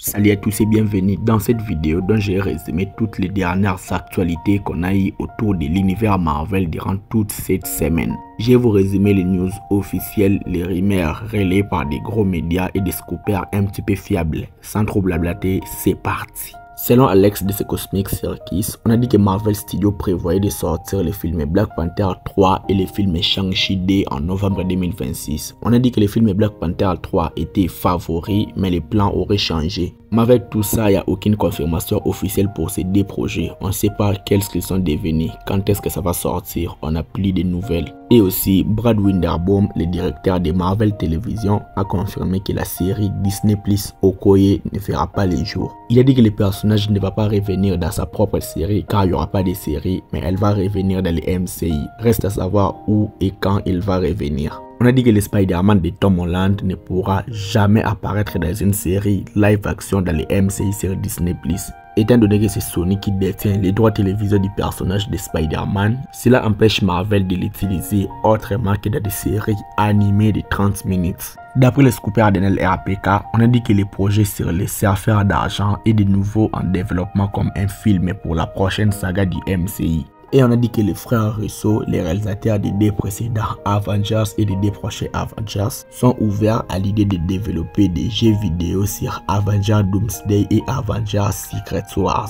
Salut à tous et bienvenue dans cette vidéo dont j'ai résumé toutes les dernières actualités qu'on a eues autour de l'univers Marvel durant toute cette semaine. Je vais vous résumer les news officielles, les rumeurs relayées par des gros médias et des scoopers un petit peu fiables. Sans trop blablater, c'est parti. Selon Alex de The Cosmic Circus, on a dit que Marvel Studios prévoyait de sortir les films Black Panther 3 et les films Shang-Chi 2 en novembre 2026. On a dit que les films Black Panther 3 étaient favoris, mais les plans auraient changé. Mais avec tout ça, il n'y a aucune confirmation officielle pour ces deux projets. On ne sait pas quels qu'ils sont devenus, quand est-ce que ça va sortir, on n'a plus de nouvelles. Et aussi, Brad Winderbaum, le directeur de Marvel Television, a confirmé que la série Disney Plus Okoye ne verra pas les jours. Il a dit que le personnage ne va pas revenir dans sa propre série car il n'y aura pas de série, mais elle va revenir dans les MCI. Reste à savoir où et quand il va revenir. On a dit que le Spider-Man de Tom Holland ne pourra jamais apparaître dans une série live action dans les MCI sur Disney+. Étant donné que c'est Sony qui détient les droits télévisuels du personnage de Spider-Man, cela empêche Marvel de l'utiliser autrement que dans des séries animées de 30 minutes. D'après le scooper Daniel RAPK, on a dit que les projets sur les serveurs d'argent est de nouveau en développement comme un film pour la prochaine saga du MCI. Et on a dit que les frères Russo, les réalisateurs des deux précédents Avengers et des deux prochains Avengers, sont ouverts à l'idée de développer des jeux vidéo sur Avengers Doomsday et Avengers Secret Wars.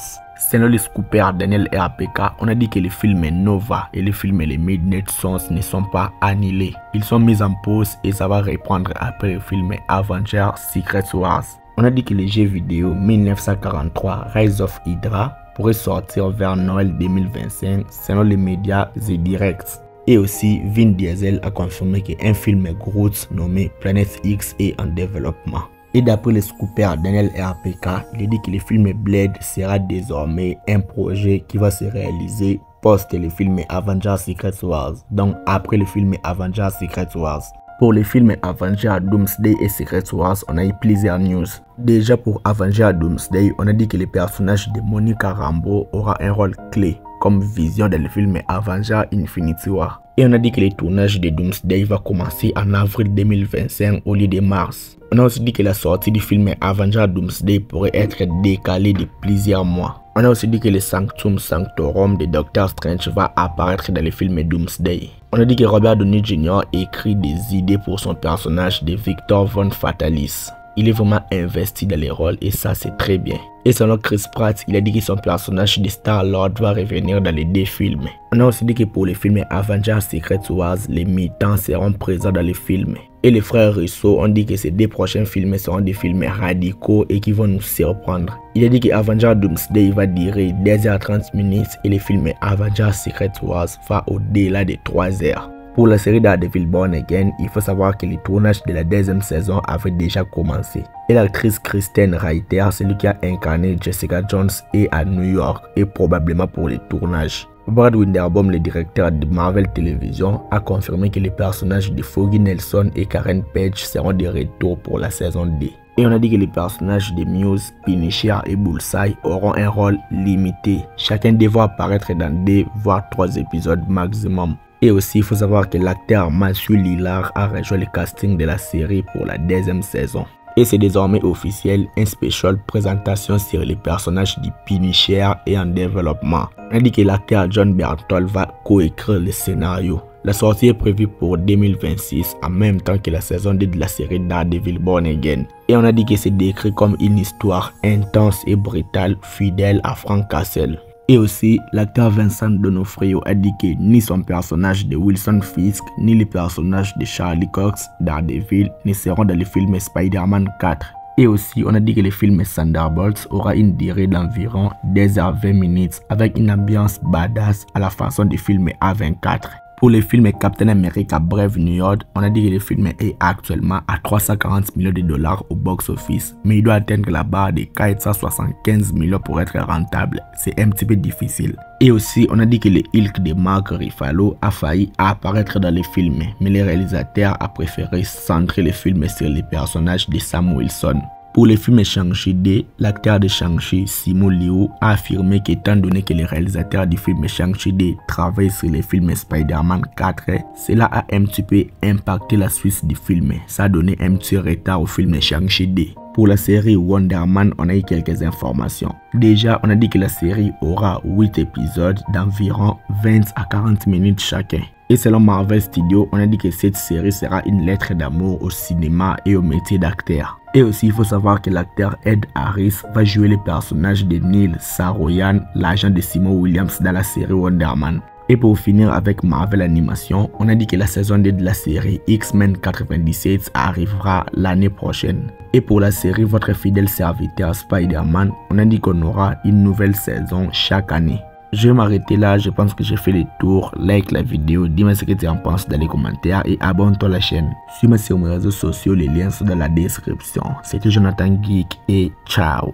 Selon le scooper Daniel RAPK, on a dit que les films Nova et les films Les Midnight Suns ne sont pas annulés. Ils sont mis en pause et ça va reprendre après le film Avengers Secret Wars. On a dit que les jeux vidéo 1943 Rise of Hydra pourrait sortir vers Noël 2025 selon les médias The Direct. Et aussi, Vin Diesel a confirmé qu'un film Groot nommé Planet X est en développement. Et d'après le scooper Daniel RAPK, il a dit que le film Blade sera désormais un projet qui va se réaliser post le film Avengers Secret Wars, donc après le film Avengers Secret Wars. Pour les films Avengers Doomsday et Secret Wars, on a eu plusieurs news. Déjà pour Avengers Doomsday, on a dit que le personnage de Monica Rambeau aura un rôle clé comme Vision dans le film Avengers Infinity War. Et on a dit que le tournage de Doomsday va commencer en avril 2025 au lieu de mars. On a aussi dit que la sortie du film Avengers Doomsday pourrait être décalée de plusieurs mois. On a aussi dit que le Sanctum Sanctorum de Doctor Strange va apparaître dans le film Doomsday. On a dit que Robert Downey Jr. écrit des idées pour son personnage de Victor Von Fatalis. Il est vraiment investi dans les rôles et ça c'est très bien. Et selon Chris Pratt, il a dit que son personnage de Star-Lord va revenir dans les deux films. On a aussi dit que pour les films Avengers Secret Wars, les mutants seront présents dans les films. Et les frères Russo ont dit que ces deux prochains films seront des films radicaux et qui vont nous surprendre. Il a dit que Avengers Doomsday va durer 2h30 minutes et les films Avengers Secret Wars va au-delà de 3h. Pour la série Daredevil Born Again, il faut savoir que le tournage de la deuxième saison avait déjà commencé. Et l'actrice Kristen Reiter, celui qui a incarné Jessica Jones, est à New York et probablement pour le tournage. Brad Winderbaum, le directeur de Marvel Television, a confirmé que les personnages de Foggy Nelson et Karen Page seront de retour pour la saison 2. Et on a dit que les personnages de Muse, Punisher et Bullseye auront un rôle limité. Chacun devra apparaître dans 2 voire 3 épisodes maximum. Et aussi, il faut savoir que l'acteur Matthew Lillard a rejoint le casting de la série pour la deuxième saison. Et c'est désormais officiel, un spécial présentation sur les personnages du Punisher est en développement. On a dit que l'acteur John Bernthal va coécrire le scénario. La sortie est prévue pour 2026 en même temps que la saison 2 de la série Daredevil Born Again. Et on a dit que c'est décrit comme une histoire intense et brutale, fidèle à Frank Castle. Et aussi, l'acteur Vincent D'Onofrio a dit que ni son personnage de Wilson Fisk, ni le personnage de Charlie Cox, Daredevil, ne seront dans le film Spider-Man 4. Et aussi, on a dit que le film Thunderbolts aura une durée d'environ 2h20 minutes avec une ambiance badass à la façon du film A24. Pour le film Captain America Brave New World, on a dit que le film est actuellement à 340 millions de dollars au box-office, mais il doit atteindre la barre de 475 millions pour être rentable. C'est un petit peu difficile. Et aussi, on a dit que le Hulk de Mark Ruffalo a failli apparaître dans le film, mais le réalisateur a préféré centrer le film sur les personnages de Sam Wilson. Pour le film Shang-Chi 2, l'acteur de Shang-Chi, Simu Liu, a affirmé qu'étant donné que les réalisateurs du film Shang-Chi 2 travaillent sur le film Spider-Man 4, cela a un petit peu impacté la suite du film. Ça a donné un petit retard au film Shang-Chi 2. Pour la série Wonder Man, on a eu quelques informations. Déjà, on a dit que la série aura 8 épisodes d'environ 20 à 40 minutes chacun. Et selon Marvel Studios, on a dit que cette série sera une lettre d'amour au cinéma et au métier d'acteur. Et aussi, il faut savoir que l'acteur Ed Harris va jouer le personnage de Neil Saroyan, l'agent de Simon Williams dans la série Wonder Man. Et pour finir avec Marvel Animation, on a dit que la saison 2 de la série X-Men 97 arrivera l'année prochaine. Et pour la série Votre fidèle serviteur Spider-Man, on a dit qu'on aura une nouvelle saison chaque année. Je vais m'arrêter là, je pense que j'ai fait le tour. Like la vidéo, dis-moi ce que tu en penses dans les commentaires et abonne-toi à la chaîne. Suis-moi sur mes réseaux sociaux, les liens sont dans la description. C'était Jonathan Geek et ciao.